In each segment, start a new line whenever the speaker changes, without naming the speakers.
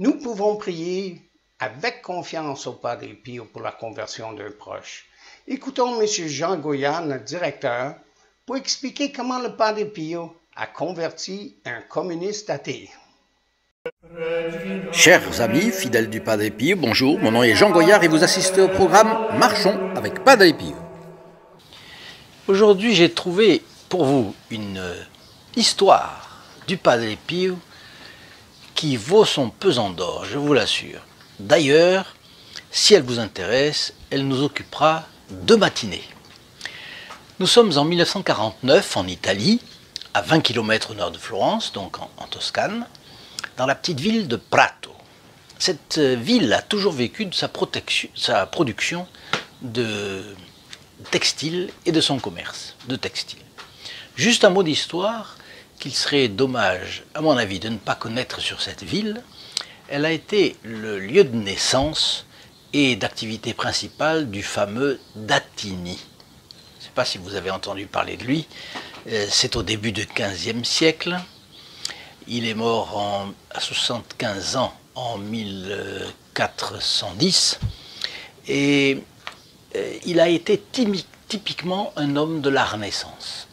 Nous pouvons prier avec confiance au Padre Pio pour la conversion d'un proche. Écoutons M. Jean Goya, notre directeur, pour expliquer comment le Padre Pio a converti un communiste athée.
Chers amis, fidèles du Padre Pio, bonjour, mon nom est Jean Goyard et vous assistez au programme Marchons avec Padre Pio. Aujourd'hui, j'ai trouvé pour vous une histoire du Padre Pio qui vaut son pesant d'or, je vous l'assure. D'ailleurs, si elle vous intéresse, elle nous occupera 2 matinées. Nous sommes en 1949 en Italie, à 20 km au nord de Florence, donc en Toscane, dans la petite ville de Prato. Cette ville a toujours vécu de sa production de textiles et de son commerce de textiles. Juste un mot d'histoire qu'il serait dommage, à mon avis, de ne pas connaître sur cette ville. Elle a été le lieu de naissance et d'activité principale du fameux Dattini. Je ne sais pas si vous avez entendu parler de lui. C'est au début du XVe siècle. Il est mort à 75 ans en 1410 et il a été typiquement un homme de la Renaissance.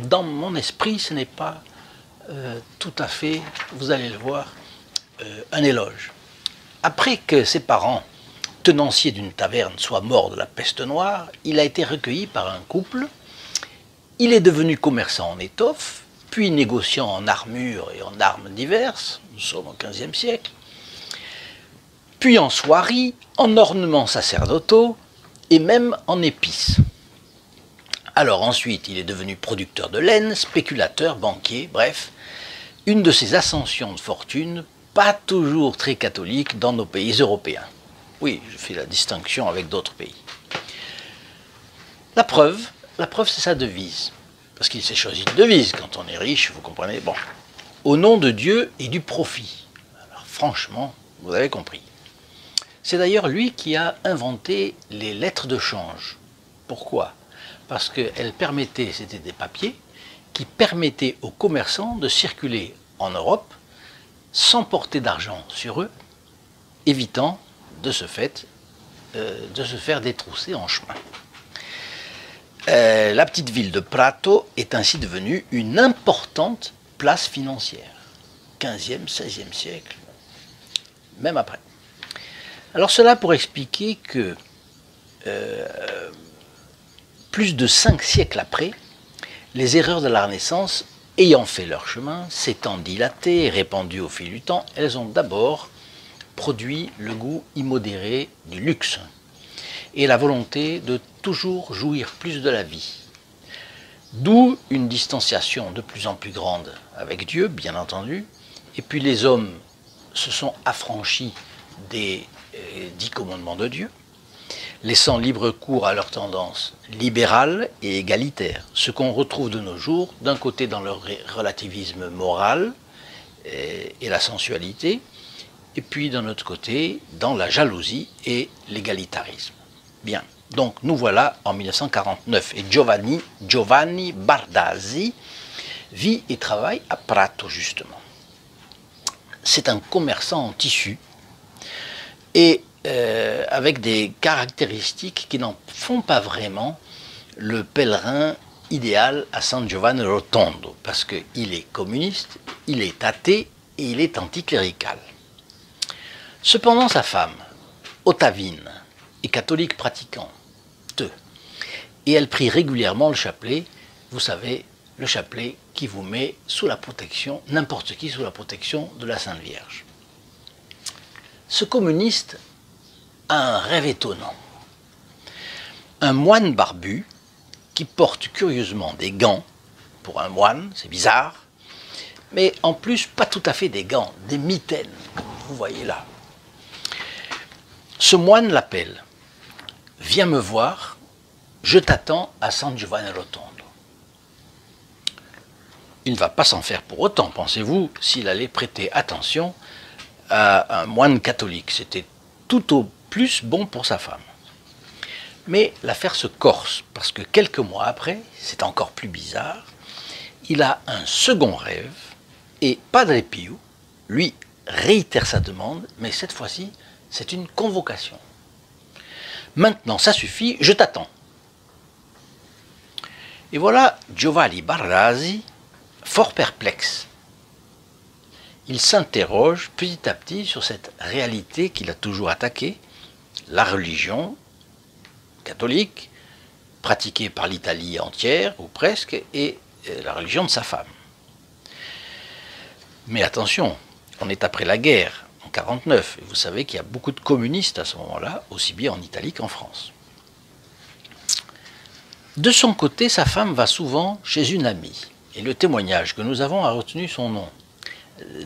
Dans mon esprit, ce n'est pas tout à fait, vous allez le voir, un éloge. Après que ses parents, tenanciers d'une taverne, soient morts de la peste noire, il a été recueilli par un couple. Il est devenu commerçant en étoffe, puis négociant en armures et en armes diverses, nous sommes au XVe siècle, puis en soieries, en ornements sacerdotaux et même en épices. Alors ensuite, il est devenu producteur de laine, spéculateur, banquier, bref, une de ces ascensions de fortune, pas toujours très catholiques dans nos pays européens. Oui, je fais la distinction avec d'autres pays. La preuve c'est sa devise. Parce qu'il s'est choisi une devise, quand on est riche, vous comprenez, bon. Au nom de Dieu et du profit. Alors franchement, vous avez compris. C'est d'ailleurs lui qui a inventé les lettres de change. Pourquoi? Parce qu'elles permettaient, c'était des papiers, qui permettaient aux commerçants de circuler en Europe sans porter d'argent sur eux, évitant de ce fait de se faire détrousser en chemin. La petite ville de Prato est ainsi devenue une importante place financière. 15e, 16e siècle, même après. Alors cela pour expliquer que plus de 5 siècles après, les erreurs de la Renaissance ayant fait leur chemin, s'étant dilatées et répandues au fil du temps, elles ont d'abord produit le goût immodéré du luxe et la volonté de toujours jouir plus de la vie. D'où une distanciation de plus en plus grande avec Dieu, bien entendu, et puis les hommes se sont affranchis des 10 commandements de Dieu, laissant libre cours à leurs tendances libérales et égalitaires, ce qu'on retrouve de nos jours, d'un côté dans le relativisme moral et la sensualité, et puis d'un autre côté dans la jalousie et l'égalitarisme. Bien, donc nous voilà en 1949 et Giovanni Bardasi vit et travaille à Prato justement. C'est un commerçant en tissu et avec des caractéristiques qui n'en font pas vraiment le pèlerin idéal à San Giovanni Rotondo, parce qu'il est communiste, il est athée et il est anticlérical. Cependant sa femme, Ottavine, est catholique pratiquante, et elle prie régulièrement le chapelet, vous savez, le chapelet qui vous met sous la protection, n'importe qui sous la protection de la Sainte Vierge. Ce communiste a un rêve étonnant. Un moine barbu qui porte curieusement des gants, pour un moine, c'est bizarre, mais en plus pas tout à fait des gants, des mitaines, comme vous voyez là. Ce moine l'appelle. Viens me voir, je t'attends à San Giovanni Rotondo. Il ne va pas s'en faire pour autant, pensez-vous, s'il allait prêter attention à un moine catholique. C'était tout au plus bon pour sa femme. Mais l'affaire se corse, parce que quelques mois après, c'est encore plus bizarre, il a un second rêve, et Padre Pio, lui, réitère sa demande, mais cette fois-ci, c'est une convocation. Maintenant, ça suffit, je t'attends. Et voilà Giovanni Barrasi, fort perplexe. Il s'interroge petit à petit sur cette réalité qu'il a toujours attaquée, la religion catholique, pratiquée par l'Italie entière, ou presque, et la religion de sa femme. Mais attention, on est après la guerre, en 1949, et vous savez qu'il y a beaucoup de communistes à ce moment-là, aussi bien en Italie qu'en France. De son côté, sa femme va souvent chez une amie, et le témoignage que nous avons a retenu son nom,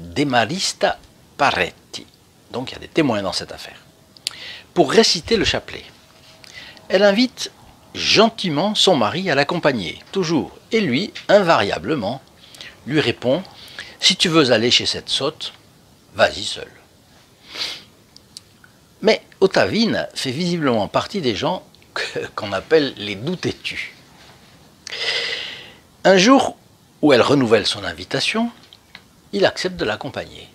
Demarista Paretti. Donc il y a des témoins dans cette affaire. Pour réciter le chapelet. Elle invite gentiment son mari à l'accompagner, toujours, et lui, invariablement, lui répond « Si tu veux aller chez cette sotte, vas-y seul ». Mais Ottavine fait visiblement partie des gens qu'on appelle les doux têtus. Un jour où elle renouvelle son invitation, il accepte de l'accompagner.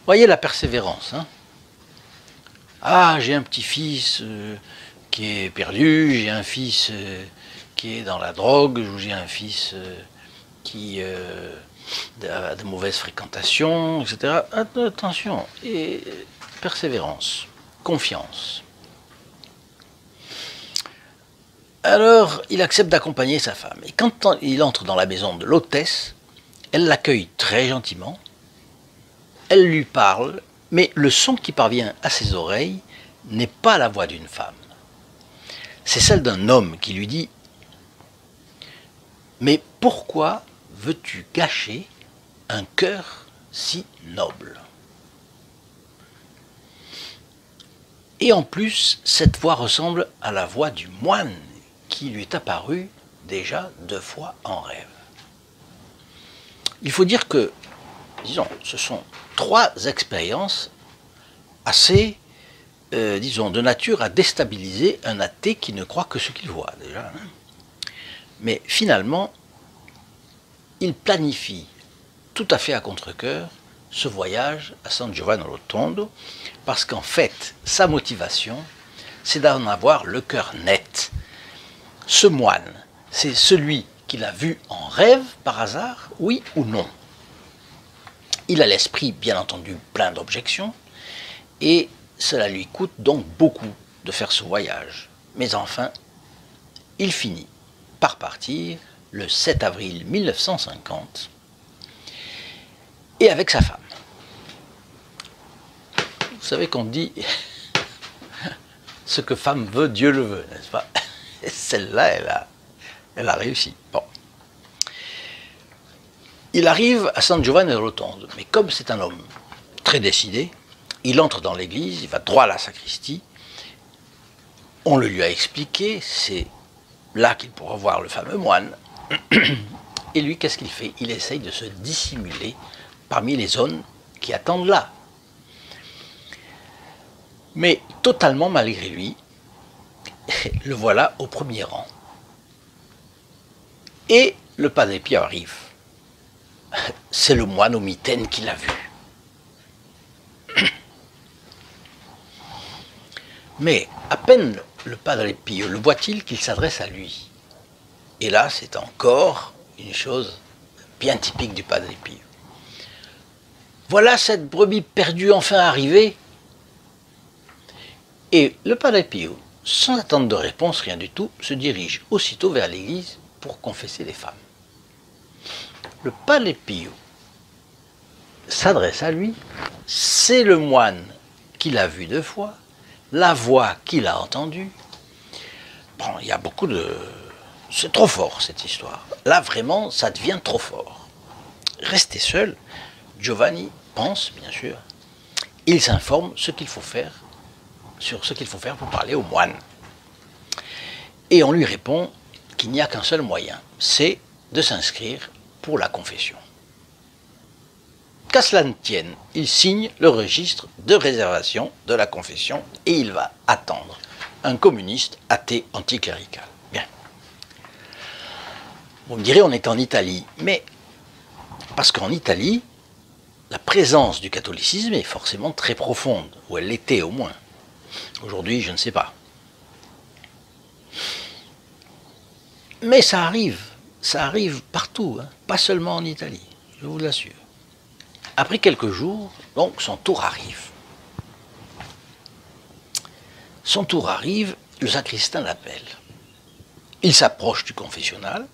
Voyez la persévérance. Hein? Ah, j'ai un petit-fils qui est perdu, j'ai un fils qui est dans la drogue, ou j'ai un fils qui a de mauvaises fréquentations, etc. Attention, et persévérance, confiance. Alors, il accepte d'accompagner sa femme. Et quand il entre dans la maison de l'hôtesse, elle l'accueille très gentiment, elle lui parle, mais le son qui parvient à ses oreilles n'est pas la voix d'une femme. C'est celle d'un homme qui lui dit « Mais pourquoi veux-tu gâcher un cœur si noble ?» Et en plus, cette voix ressemble à la voix du moine qui lui est apparu déjà 2 fois en rêve. Il faut dire que, disons, ce sont 3 expériences assez, disons, de nature à déstabiliser un athée qui ne croit que ce qu'il voit, déjà. Hein. Mais finalement, il planifie tout à fait à contre-cœur ce voyage à San Giovanni Rotondo, parce qu'en fait, sa motivation, c'est d'en avoir le cœur net. Ce moine, c'est celui qu'il a vu en rêve par hasard, oui ou non. Il a l'esprit, bien entendu, plein d'objections, et cela lui coûte donc beaucoup de faire ce voyage. Mais enfin, il finit par partir le 7 avril 1950, et avec sa femme. Vous savez qu'on dit ce que femme veut, Dieu le veut, n'est-ce pas? Et celle-là, elle a réussi. Bon. Il arrive à San Giovanni Rotondo, mais comme c'est un homme très décidé, il entre dans l'église, il va droit à la sacristie, on le lui a expliqué, c'est là qu'il pourra voir le fameux moine, et lui, qu'est-ce qu'il fait? Il essaye de se dissimuler parmi les hommes qui attendent là. Mais totalement malgré lui, le voilà au premier rang. Et le Padre Pio arrive. C'est le moine au mitaine qui l'a vu. Mais à peine le Padre Pio le voit-il qu'il s'adresse à lui. Et là, c'est encore une chose bien typique du Padre Pio. Voilà cette brebis perdue enfin arrivée. Et le Padre Pio, sans attendre de réponse, rien du tout, se dirige aussitôt vers l'église pour confesser les femmes. Le Padre Pio s'adresse à lui, c'est le moine qu'il a vu 2 fois, la voix qu'il a entendue. Bon, il y a beaucoup de... C'est trop fort cette histoire. Là vraiment, ça devient trop fort. Resté seul, Giovanni pense, bien sûr, il s'informe ce qu'il faut faire, sur ce qu'il faut faire pour parler au moine. Et on lui répond qu'il n'y a qu'un seul moyen, c'est de s'inscrire pour la confession. Qu'à cela ne tienne, il signe le registre de réservation de la confession et il va attendre un communiste athée anticlérical. Bien. Vous me direz, on est en Italie, mais parce qu'en Italie, la présence du catholicisme est forcément très profonde, ou elle l'était au moins. Aujourd'hui, je ne sais pas. Mais ça arrive partout, hein, pas seulement en Italie, je vous l'assure. Après quelques jours, donc son tour arrive. Son tour arrive, le sacristain l'appelle. Il s'approche du confessionnal,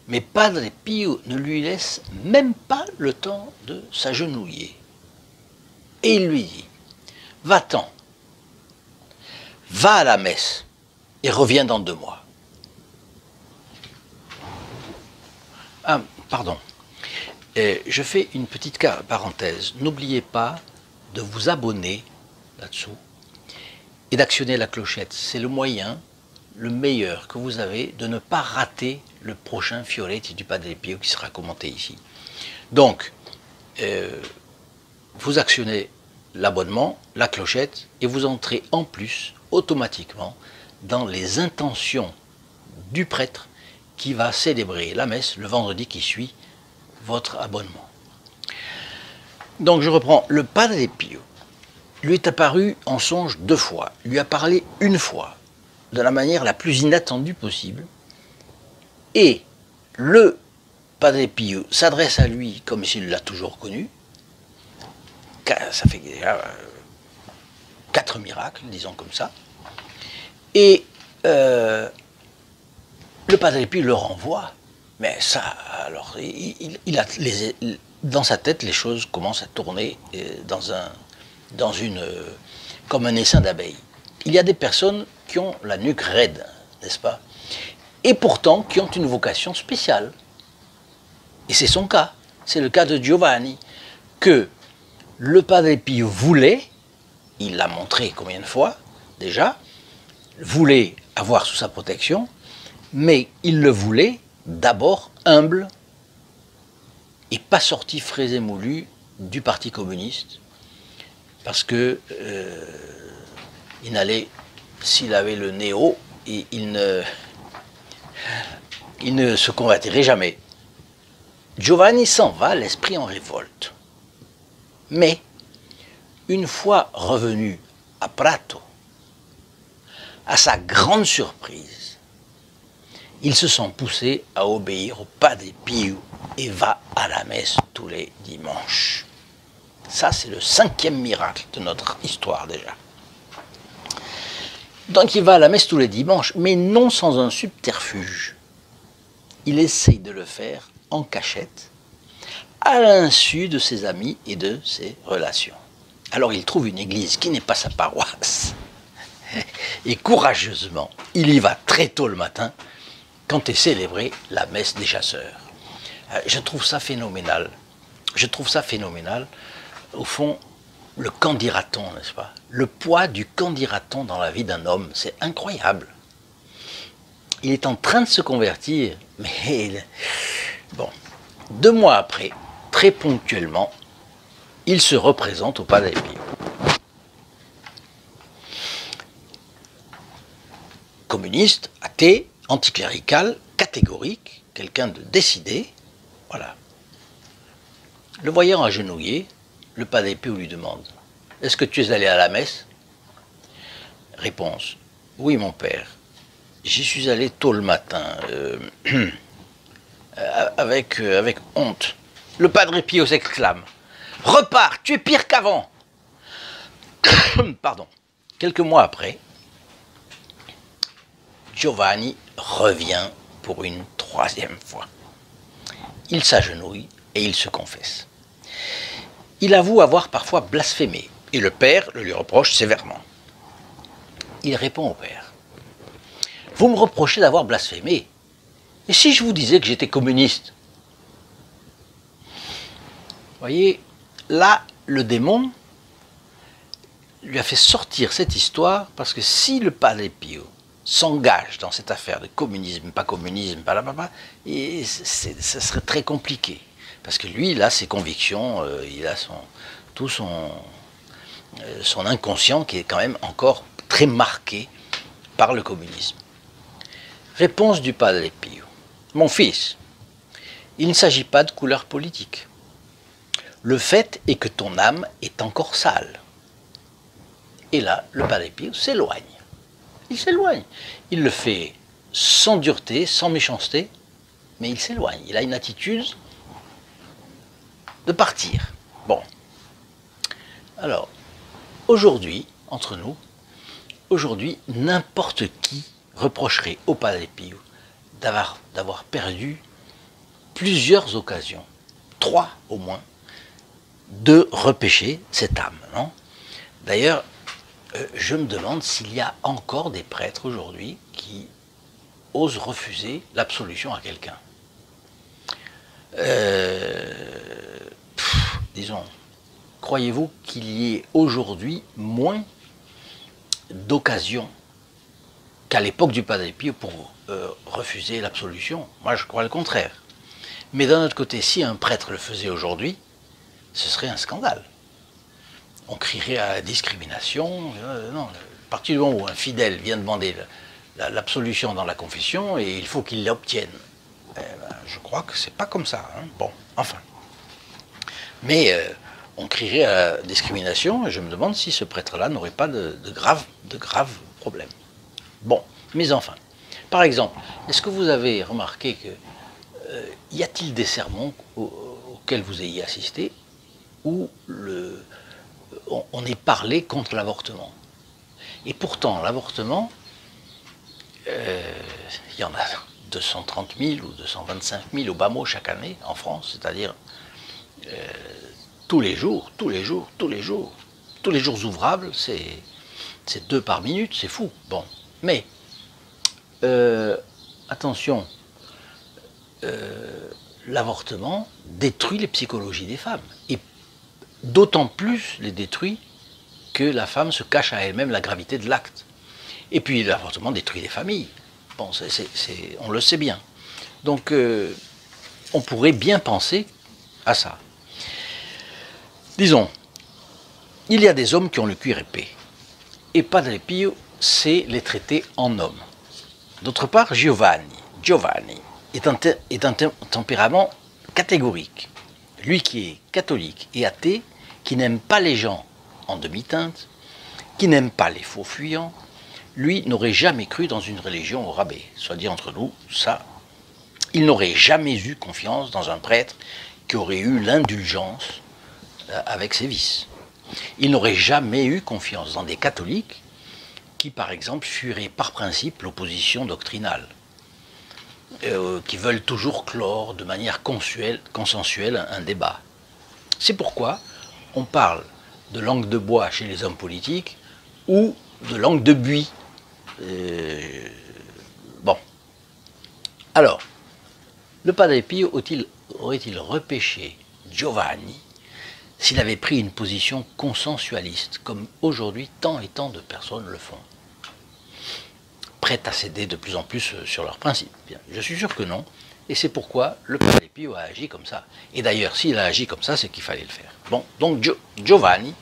mais Padre Pio ne lui laisse même pas le temps de s'agenouiller. Et il lui dit, va-t'en, va à la messe et reviens dans 2 mois. Ah, pardon. Je fais une petite parenthèse. N'oubliez pas de vous abonner là-dessous et d'actionner la clochette. C'est le moyen, le meilleur que vous avez de ne pas rater le prochain Fioretti du Padre Pio qui sera commenté ici. Donc, vous actionnez l'abonnement, la clochette, et vous entrez en plus automatiquement dans les intentions du prêtre qui va célébrer la messe le vendredi qui suit votre abonnement. Donc je reprends, le Padre Pio lui est apparu en songe 2 fois, lui a parlé 1 fois, de la manière la plus inattendue possible, et le Padre Pio s'adresse à lui comme s'il l'a toujours connu. Ça fait déjà 4 miracles, disons comme ça, et le Padre Pio le renvoie. Mais ça, alors, dans sa tête, les choses commencent à tourner comme un essaim d'abeilles. Il y a des personnes qui ont la nuque raide, n'est-ce pas? Et pourtant qui ont une vocation spéciale. Et c'est son cas. C'est le cas de Giovanni, que le Padre Pio voulait, il l'a montré combien de fois déjà, voulait avoir sous sa protection, mais il le voulait d'abord humble et pas sorti frais et moulu du Parti communiste, parce que il n'allait, s'il avait le nez haut, il ne se convertirait jamais. Giovanni s'en va, l'esprit en révolte. Mais, une fois revenu à Prato, à sa grande surprise, il se sent poussé à obéir au Padre Pio et va à la messe tous les dimanches. Ça, c'est le 5e miracle de notre histoire déjà. Donc il va à la messe tous les dimanches, mais non sans un subterfuge. Il essaye de le faire en cachette, à l'insu de ses amis et de ses relations. Alors il trouve une église qui n'est pas sa paroisse. Et courageusement, il y va très tôt le matin, quand est célébrée la messe des chasseurs. Je trouve ça phénoménal. Je trouve ça phénoménal. Au fond, le qu'en dira-t-on, n'est-ce pas? Le poids du qu'en dira-t-on dans la vie d'un homme, c'est incroyable. Il est en train de se convertir, mais bon, 2 mois après, très ponctuellement, il se représente au Padre Pio. Communiste, athée, anticlérical, catégorique, quelqu'un de décidé, voilà. Le voyant agenouillé, le Padre Pio lui demande, « Est-ce que tu es allé à la messe ?» Réponse, « Oui, mon père, j'y suis allé tôt le matin, avec honte. » Le Padre Pio s'exclame, « Repars, tu es pire qu'avant !» Pardon. Quelques mois après, Giovanni revient pour une 3e fois. Il s'agenouille et il se confesse. Il avoue avoir parfois blasphémé, et le père le lui reproche sévèrement. Il répond au père, « Vous me reprochez d'avoir blasphémé, et si je vous disais que j'étais communiste ?» Vous voyez, là, le démon lui a fait sortir cette histoire, parce que si le Padre Pio s'engage dans cette affaire de communisme, pas et ça serait très compliqué. Parce que lui, il a ses convictions, il a tout son inconscient qui est quand même encore très marqué par le communisme. Réponse du Padre Pio. Mon fils, il ne s'agit pas de couleur politique. Le fait est que ton âme est encore sale. Et là, le Padre Pio s'éloigne. Il s'éloigne. Il le fait sans dureté, sans méchanceté, mais il s'éloigne. Il a une attitude de partir. Bon. Alors, aujourd'hui, entre nous, aujourd'hui, n'importe qui reprocherait au Padre Pio d'avoir perdu plusieurs occasions, 3 au moins, de repêcher cette âme. Non ? D'ailleurs, je me demande s'il y a encore des prêtres aujourd'hui qui osent refuser l'absolution à quelqu'un. Disons, croyez-vous qu'il y ait aujourd'hui moins d'occasions qu'à l'époque du Padre Pio pour refuser l'absolution? Moi, je crois le contraire. Mais d'un autre côté, si un prêtre le faisait aujourd'hui, ce serait un scandale. On crierait à la discrimination. Non, à partir du moment où un fidèle vient demander l'absolution dans la confession, et il faut qu'il l'obtienne. Je crois que c'est pas comme ça. Hein. Bon, enfin. Mais on crierait à la discrimination, et je me demande si ce prêtre-là n'aurait pas de graves problèmes. Bon, mais enfin. Par exemple, est-ce que vous avez remarqué que y a-t-il des sermons auxquels vous ayez assisté où on est parlé contre l'avortement? Et pourtant, l'avortement, il y en a 230 000 ou 225 000 au bas mot chaque année en France, c'est-à-dire tous les jours ouvrables, c'est 2 par minute, c'est fou. Bon, mais attention, l'avortement détruit les psychologies des femmes, et d'autant plus les détruit que la femme se cache à elle-même la gravité de l'acte. Et puis l'avortement détruit les familles. Bon, on le sait bien. Donc on pourrait bien penser à ça. Disons, il y a des hommes qui ont le cuir épais. Et Padre Pio sait les traiter en hommes. D'autre part, Giovanni est un tempérament catégorique. Lui qui est catholique et athée, qui n'aime pas les gens en demi-teinte, qui n'aime pas les faux fuyants, lui n'aurait jamais cru dans une religion au rabais. Soit dit entre nous, ça, il n'aurait jamais eu confiance dans un prêtre qui aurait eu l'indulgence avec ses vices. Il n'aurait jamais eu confiance dans des catholiques qui, par exemple, fuiraient par principe l'opposition doctrinale, qui veulent toujours clore de manière consensuelle un débat. C'est pourquoi on parle de langue de bois chez les hommes politiques ou de langue de buis. Bon. Alors, le Padre Pio aurait-il repêché Giovanni s'il avait pris une position consensualiste, comme aujourd'hui tant et tant de personnes le font, prêtes à céder de plus en plus sur leurs principes? Bien, je suis sûr que non, et c'est pourquoi le Padre Pio a agi comme ça. Et d'ailleurs, s'il a agi comme ça, c'est qu'il fallait le faire. Bon, donc Giovanni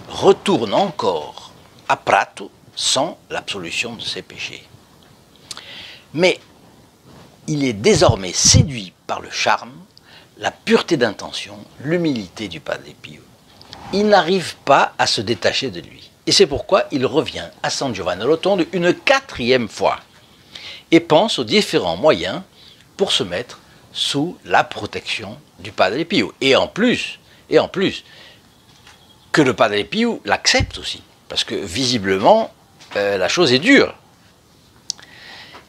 retourne encore à Prato sans l'absolution de ses péchés. Mais il est désormais séduit par le charme, la pureté d'intention, l'humilité du Padre Pio. Il n'arrive pas à se détacher de lui. Et c'est pourquoi il revient à San Giovanni Rotondo une 4e fois et pense aux différents moyens pour se mettre sous la protection du Padre Pio. Et en plus, que le Padre Pio l'accepte aussi, parce que visiblement, la chose est dure.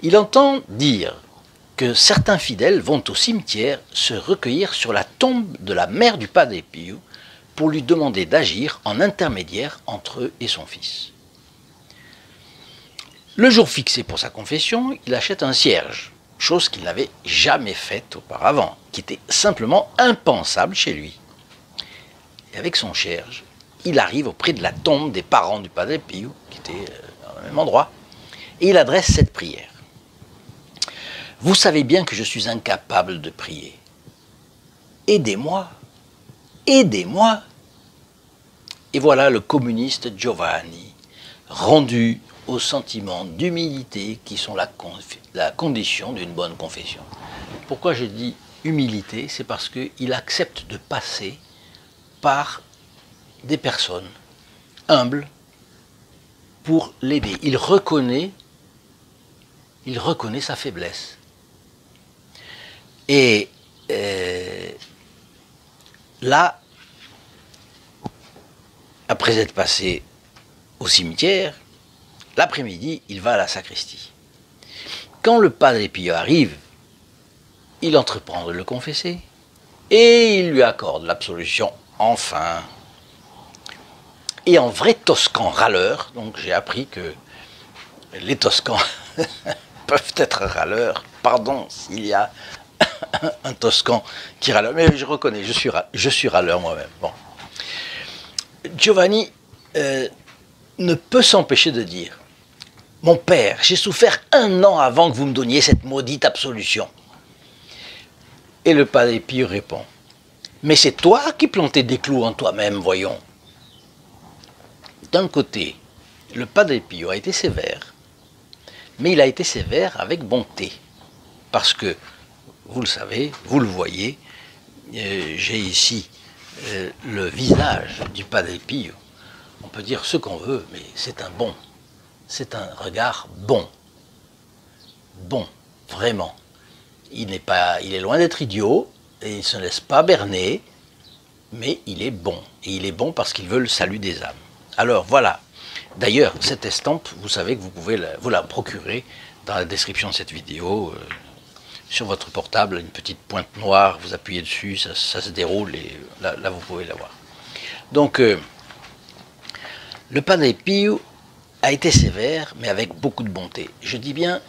Il entend dire que certains fidèles vont au cimetière se recueillir sur la tombe de la mère du Padre Pio pour lui demander d'agir en intermédiaire entre eux et son fils. Le jour fixé pour sa confession, il achète un cierge, chose qu'il n'avait jamais faite auparavant, qui était simplement impensable chez lui. Et avec son cierge, il arrive auprès de la tombe des parents du Padre Pio, qui était au même endroit, et il adresse cette prière. Vous savez bien que je suis incapable de prier. Aidez-moi, aidez-moi. Et voilà le communiste Giovanni, rendu aux sentiments d'humilité qui sont la condition d'une bonne confession. Pourquoi je dis humilité? C'est parce qu'il accepte de passer par des personnes humbles pour l'aider. Il reconnaît sa faiblesse. Et là, après être passé au cimetière, l'après-midi, il va à la sacristie. Quand le Padre Pio arrive, il entreprend de le confesser et il lui accorde l'absolution enfin. Et en vrai toscan râleur, donc j'ai appris que les toscans peuvent être râleurs, pardon s'il y a un toscan qui râle, mais je reconnais, je suis râleur moi-même. Bon. Giovanni ne peut s'empêcher de dire: mon père, j'ai souffert 1 an avant que vous me donniez cette maudite absolution. Et le Padre Pio répond: mais c'est toi qui plantais des clous en toi-même, voyons. D'un côté, le Padre Pio a été sévère, mais il a été sévère avec bonté. Parce que, vous le savez, vous le voyez, j'ai ici le visage du Padre Pio. On peut dire ce qu'on veut, mais c'est un bon. C'est un regard bon. Bon, vraiment. Il est loin d'être idiot, et il ne se laisse pas berner, mais il est bon. Et il est bon parce qu'il veut le salut des âmes. Alors voilà. D'ailleurs, cette estampe, vous savez que vous pouvez vous la procurer dans la description de cette vidéo. Sur votre portable, une petite pointe noire, vous appuyez dessus, ça se déroule et là vous pouvez la voir. Donc, le Padre Pio a été sévère, mais avec beaucoup de bonté. Je dis bien,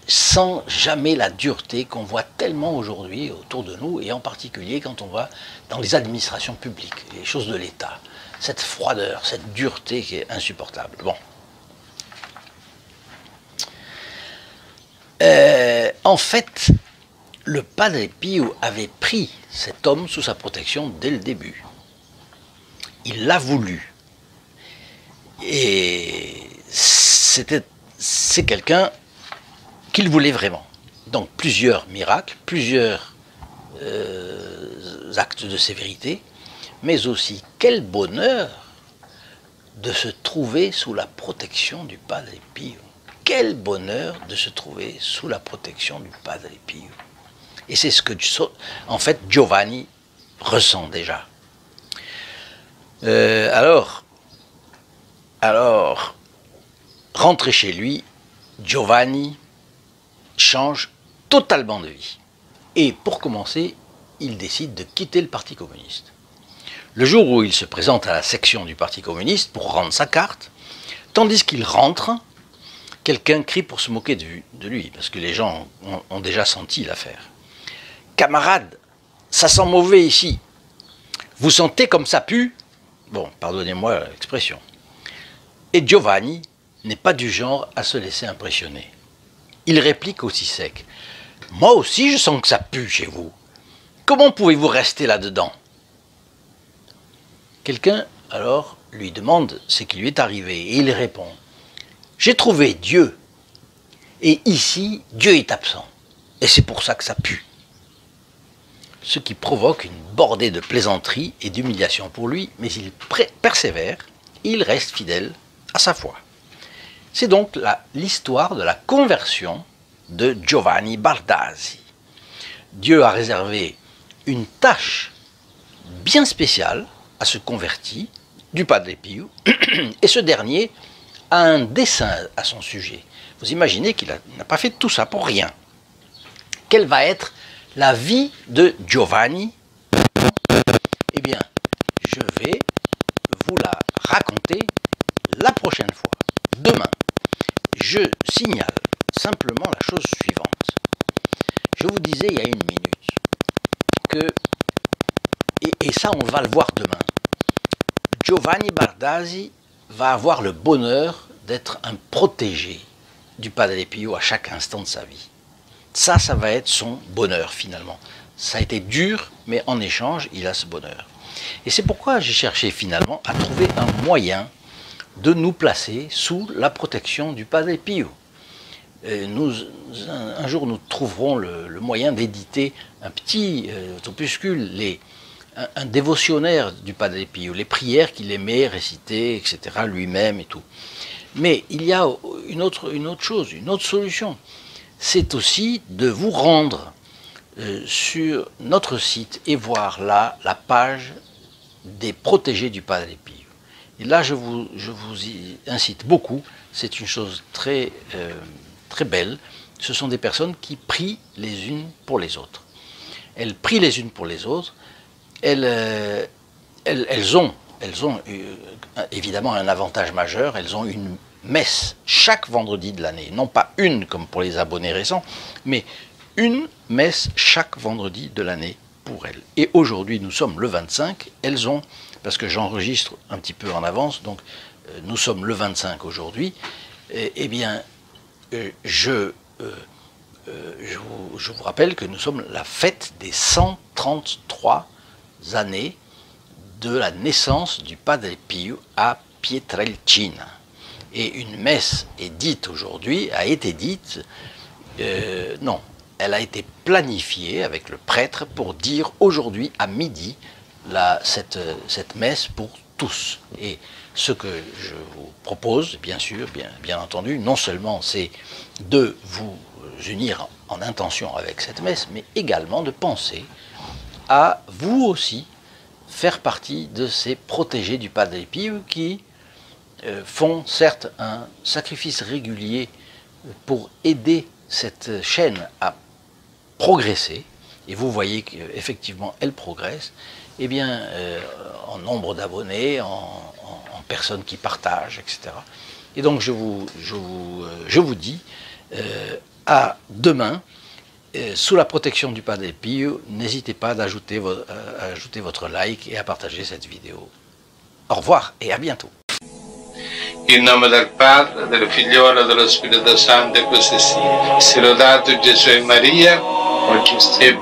sans jamais la dureté qu'on voit tellement aujourd'hui autour de nous, et en particulier quand on va dans les administrations publiques, les choses de l'État. Cette froideur, cette dureté qui est insupportable. Bon. En fait, le Padre Pio avait pris cet homme sous sa protection dès le début. Il l'a voulu. Et c'est quelqu'un qu'il voulait vraiment. Donc plusieurs miracles, plusieurs actes de sévérité, mais aussi quel bonheur de se trouver sous la protection du Padre Pio. Quel bonheur de se trouver sous la protection du Padre Pio. Et c'est ce que, en fait, Giovanni ressent déjà. Alors, rentré chez lui, Giovanni change totalement de vie. Et pour commencer, il décide de quitter le Parti communiste. Le jour où il se présente à la section du Parti communiste pour rendre sa carte, tandis qu'il rentre, quelqu'un crie pour se moquer de lui, parce que les gens ont déjà senti l'affaire. « Camarade, ça sent mauvais ici. Vous sentez comme ça pue ?» Bon, pardonnez-moi l'expression. Et Giovanni n'est pas du genre à se laisser impressionner. Il réplique aussi sec. « Moi aussi je sens que ça pue chez vous. Comment pouvez-vous rester là-dedans ?» Quelqu'un, alors, lui demande ce qui lui est arrivé, et il répond: « J'ai trouvé Dieu, et ici, Dieu est absent, et c'est pour ça que ça pue. » Ce qui provoque une bordée de plaisanteries et d'humiliation pour lui, mais il persévère, il reste fidèle à sa foi. C'est donc l'histoire de la conversion de Giovanni Baldassi. Dieu a réservé une tâche bien spéciale à ce converti du Padre Pio, et ce dernier a un dessein à son sujet. Vous imaginez qu'il n'a pas fait tout ça pour rien. Quelle va être la vie de Giovanni? Eh bien, je vais vous la raconter la prochaine fois, demain. Je signale simplement la chose suivante. Je vous disais il y a 1 minute que, et ça on va le voir demain, Giovanni Baldassi va avoir le bonheur d'être un protégé du Padre Pio à chaque instant de sa vie. Ça va être son bonheur finalement. Ça a été dur, mais en échange, il a ce bonheur. Et c'est pourquoi j'ai cherché finalement à trouver un moyen de nous placer sous la protection du Padre Pio. Un jour, nous trouverons le moyen d'éditer un petit opuscule, un dévotionnaire du Padre Pio, les prières qu'il aimait réciter, etc., lui-même et tout. Mais il y a une autre chose, une autre solution. C'est aussi de vous rendre sur notre site et voir là la page des protégés du Padre Pio. Et là, je vous y incite beaucoup. C'est une chose très belle. Ce sont des personnes qui prient les unes pour les autres. Elles prient les unes pour les autres. Elles ont évidemment un avantage majeur. Elles ont une messe chaque vendredi de l'année. Non pas une comme pour les abonnés récents, mais une messe chaque vendredi de l'année pour elles. Et aujourd'hui, nous sommes le 25. Elles ont, parce que j'enregistre un petit peu en avance, donc nous sommes le 25 aujourd'hui, eh bien, je vous rappelle que nous sommes la fête des 133 années de la naissance du Padre Pio à Pietrelcina. Et une messe est dite aujourd'hui, a été dite, non, elle a été planifiée avec le prêtre pour dire aujourd'hui à midi cette messe pour tous. Et ce que je vous propose, bien sûr, bien entendu, non seulement c'est de vous unir en intention avec cette messe, mais également de penser à vous aussi faire partie de ces protégés du Padre Pio qui font certes un sacrifice régulier pour aider cette chaîne à progresser, et vous voyez qu'effectivement elle progresse, eh bien, en nombre d'abonnés, en personnes qui partagent, etc. Et donc je vous dis à demain, sous la protection du Padre Pio, n'hésitez pas à ajouter votre like et à partager cette vidéo. Au revoir et à bientôt.
In nome del Padre, del Figliolo e dello Spirito Santo, e così sia. Sia lodato Gesù e Maria, oggi e